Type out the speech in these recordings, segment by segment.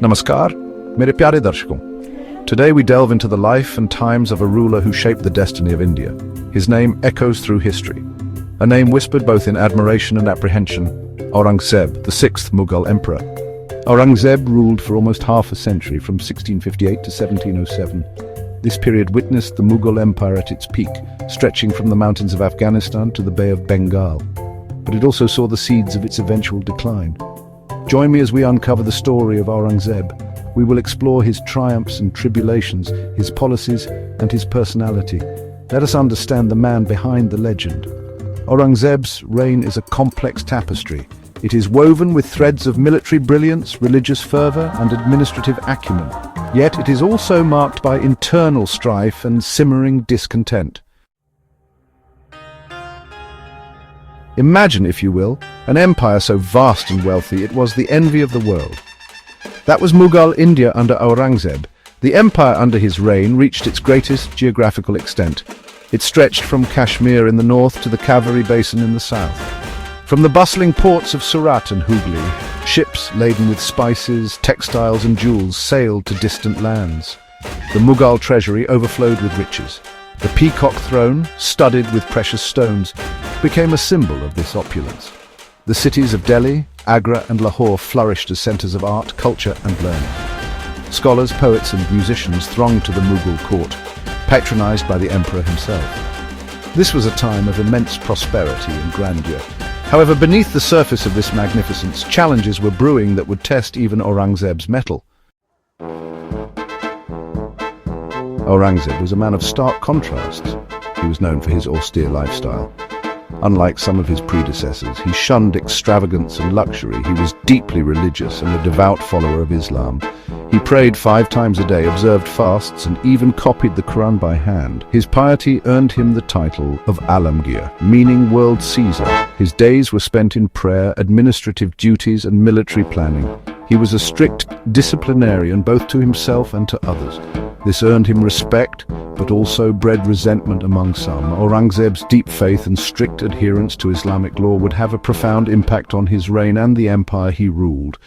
Namaskar, mere pyare darshakon. Today we delve into the life and times of a ruler who shaped the destiny of India. His name echoes through history. A name whispered both in admiration and apprehension, Aurangzeb, the sixth Mughal emperor. Aurangzeb ruled for almost half a century, from 1658 to 1707. This period witnessed the Mughal Empire at its peak, stretching from the mountains of Afghanistan to the Bay of Bengal. But it also saw the seeds of its eventual decline. Join me as we uncover the story of Aurangzeb. We will explore his triumphs and tribulations, his policies and his personality. Let us understand the man behind the legend. Aurangzeb's reign is a complex tapestry. It is woven with threads of military brilliance, religious fervor, and administrative acumen. Yet it is also marked by internal strife and simmering discontent. Imagine, if you will, an empire so vast and wealthy it was the envy of the world. That was Mughal India under Aurangzeb. The empire under his reign reached its greatest geographical extent. It stretched from Kashmir in the north to the Kaveri Basin in the south. From the bustling ports of Surat and Hooghly, ships laden with spices, textiles and jewels sailed to distant lands. The Mughal treasury overflowed with riches. The peacock throne, studded with precious stones, became a symbol of this opulence. The cities of Delhi, Agra and Lahore flourished as centers of art, culture and learning. Scholars, poets and musicians thronged to the Mughal court, patronized by the emperor himself. This was a time of immense prosperity and grandeur. However, beneath the surface of this magnificence, challenges were brewing that would test even Aurangzeb's mettle. Aurangzeb was a man of stark contrasts. He was known for his austere lifestyle. Unlike some of his predecessors, he shunned extravagance and luxury. He was deeply religious and a devout follower of Islam. He prayed 5 times a day, observed fasts, and even copied the Quran by hand. His piety earned him the title of Alamgir, meaning World Caesar. His days were spent in prayer, administrative duties, and military planning. He was a strict disciplinarian both to himself and to others. This earned him respect, but also bred resentment among some. Aurangzeb's deep faith and strict adherence to Islamic law would have a profound impact on his reign and the empire he ruled.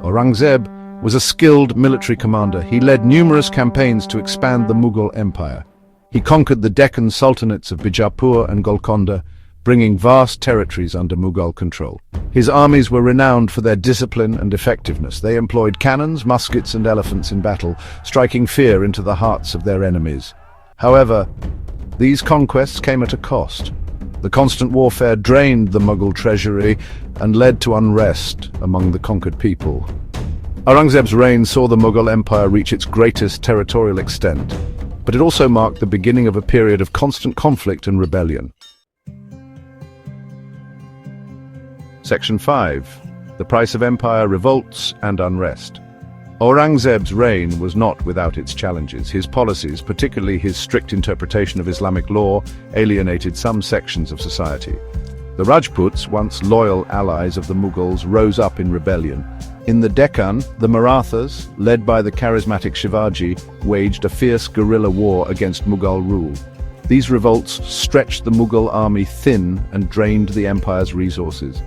Aurangzeb was a skilled military commander. He led numerous campaigns to expand the Mughal Empire. He conquered the Deccan sultanates of Bijapur and Golconda, bringing vast territories under Mughal control. His armies were renowned for their discipline and effectiveness. They employed cannons, muskets and elephants in battle, striking fear into the hearts of their enemies. However, these conquests came at a cost. The constant warfare drained the Mughal treasury and led to unrest among the conquered people. Aurangzeb's reign saw the Mughal Empire reach its greatest territorial extent, but it also marked the beginning of a period of constant conflict and rebellion. Section 5. The Price of Empire, Revolts and Unrest. Aurangzeb's reign was not without its challenges. His policies, particularly his strict interpretation of Islamic law, alienated some sections of society. The Rajputs, once loyal allies of the Mughals, rose up in rebellion. In the Deccan, the Marathas, led by the charismatic Shivaji, waged a fierce guerrilla war against Mughal rule. These revolts stretched the Mughal army thin and drained the empire's resources.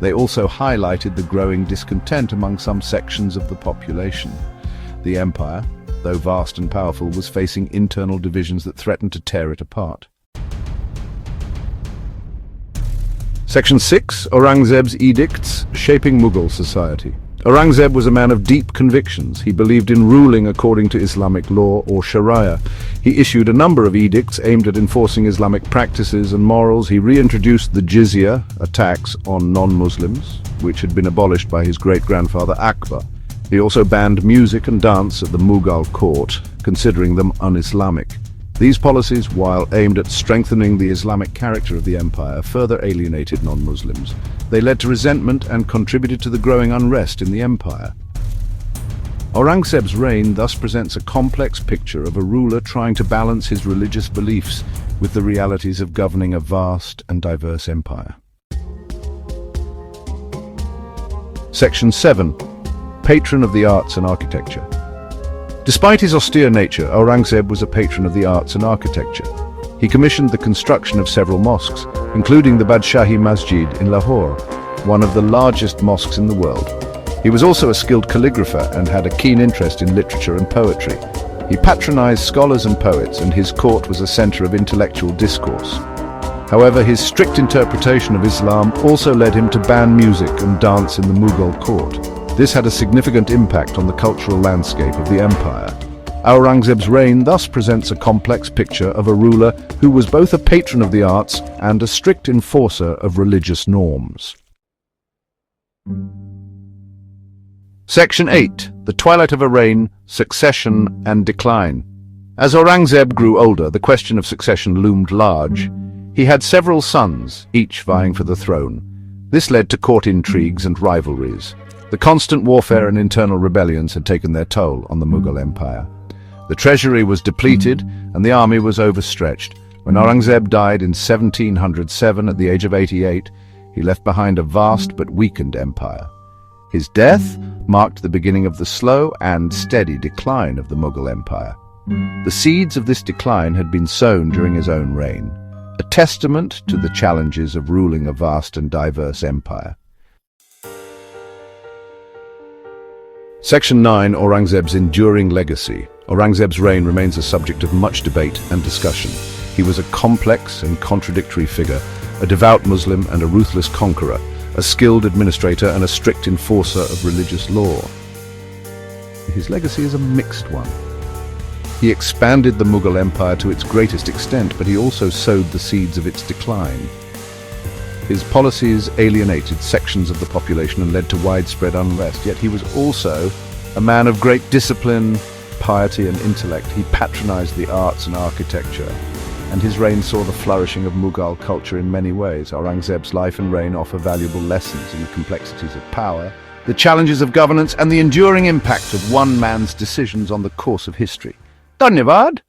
They also highlighted the growing discontent among some sections of the population. The empire, though vast and powerful, was facing internal divisions that threatened to tear it apart. Section 6. Aurangzeb's Edicts, Shaping Mughal Society. Aurangzeb was a man of deep convictions. He believed in ruling according to Islamic law, or Sharia. He issued a number of edicts aimed at enforcing Islamic practices and morals. He reintroduced the jizya, a tax on non-Muslims, which had been abolished by his great-grandfather Akbar. He also banned music and dance at the Mughal court, considering them un-Islamic. These policies, while aimed at strengthening the Islamic character of the empire, further alienated non-Muslims. They led to resentment and contributed to the growing unrest in the empire. Aurangzeb's reign thus presents a complex picture of a ruler trying to balance his religious beliefs with the realities of governing a vast and diverse empire. Section 7. Patron of the Arts and Architecture. Despite his austere nature, Aurangzeb was a patron of the arts and architecture. He commissioned the construction of several mosques, including the Badshahi Masjid in Lahore. one of the largest mosques in the world. He was also a skilled calligrapher and had a keen interest in literature and poetry. He patronized scholars and poets, and his court was a center of intellectual discourse. However, his strict interpretation of Islam also led him to ban music and dance in the Mughal court. This had a significant impact on the cultural landscape of the empire. Aurangzeb's reign thus presents a complex picture of a ruler who was both a patron of the arts and a strict enforcer of religious norms. Section 8. The Twilight of a Reign, Succession and Decline. As Aurangzeb grew older, the question of succession loomed large. He had several sons, each vying for the throne. This led to court intrigues and rivalries. The constant warfare and internal rebellions had taken their toll on the Mughal Empire. The treasury was depleted and the army was overstretched. When Aurangzeb died in 1707 at the age of 88, he left behind a vast but weakened empire. His death marked the beginning of the slow and steady decline of the Mughal Empire. The seeds of this decline had been sown during his own reign, a testament to the challenges of ruling a vast and diverse empire. Section 9. Aurangzeb's enduring legacy. Aurangzeb's reign remains a subject of much debate and discussion. He was a complex and contradictory figure, a devout Muslim and a ruthless conqueror, a skilled administrator and a strict enforcer of religious law. His legacy is a mixed one. He expanded the Mughal Empire to its greatest extent, but he also sowed the seeds of its decline. His policies alienated sections of the population and led to widespread unrest, yet he was also a man of great discipline, piety and intellect. He patronized the arts and architecture, and his reign saw the flourishing of Mughal culture in many ways. Aurangzeb's life and reign offer valuable lessons in the complexities of power, the challenges of governance, and the enduring impact of one man's decisions on the course of history. Dhanyavad!